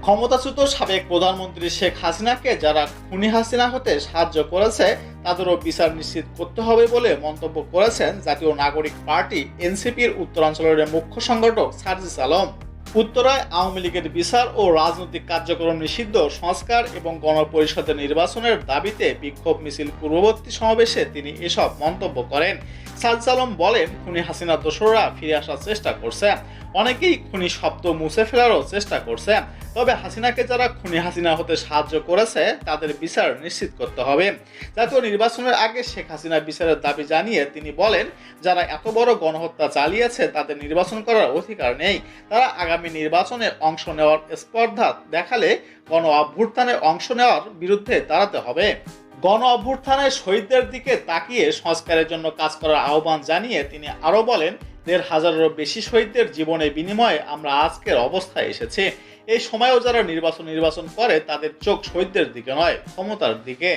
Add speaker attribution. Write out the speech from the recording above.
Speaker 1: ক্ষমতাচ্যুত সাবেক প্রধানমন্ত্রী শেখ হাসিনাকে যারা খুনি হাসিনা হতে সাহায্য করেছে তাদেরও বিচার নিশ্চিত করতে হবে বলে মন্তব্য করেছেন জাতীয় নাগরিক পার্টি এনসিপির উত্তরাঞ্চলের মুখ্য সংগঠক সার্জিস আলম। উত্তরায় আওয়ামী লীগের বিচার ও রাজনৈতিক কার্যক্রম নিষিদ্ধ, সংস্কার এবং গণপরিষদের নির্বাচনের দাবিতে বিক্ষোভ মিছিল পূর্ববর্তী সমাবেশে তিনি এসব মন্তব্য করেন। সার্জিস আলম বলেন, খুনি হাসিনার দোসররা ফিরে আসার চেষ্টা করছে, অনেকেই খুনি শব্দ মুছে ফেলারও চেষ্টা করছে। তবে হাসিনাকে যারা খুনি হাসিনা হতে সাহায্য করেছে তাদের বিচার নিশ্চিত করতে হবে। জাতীয় নির্বাচনের আগে শেখ হাসিনা বিচারের দাবি জানিয়ে তিনি বলেন, যারা এত বড় গণহত্যা চালিয়েছে তাদের নির্বাচন করার অধিকার নেই। তারা আগামী নির্বাচনে অংশ নেওয়ার স্পর্ধা দেখালে গণ অভ্যুত্থানে অংশ নেওয়ার বিরুদ্ধে দাঁড়াতে হবে। গণ অভ্যুত্থানে শহীদদের দিকে তাকিয়ে সংস্কারের জন্য কাজ করার আহ্বান জানিয়ে তিনি আরও বলেন, ১৫০০-এরও বেশি শহীদদের জীবনের বিনিময়ে আমরা আজকের অবস্থায় এসেছি। এই সময়েও যারা নির্বাচন করে তাদের চোখ শহীদদের দিকে নয়, ক্ষমতার দিকে।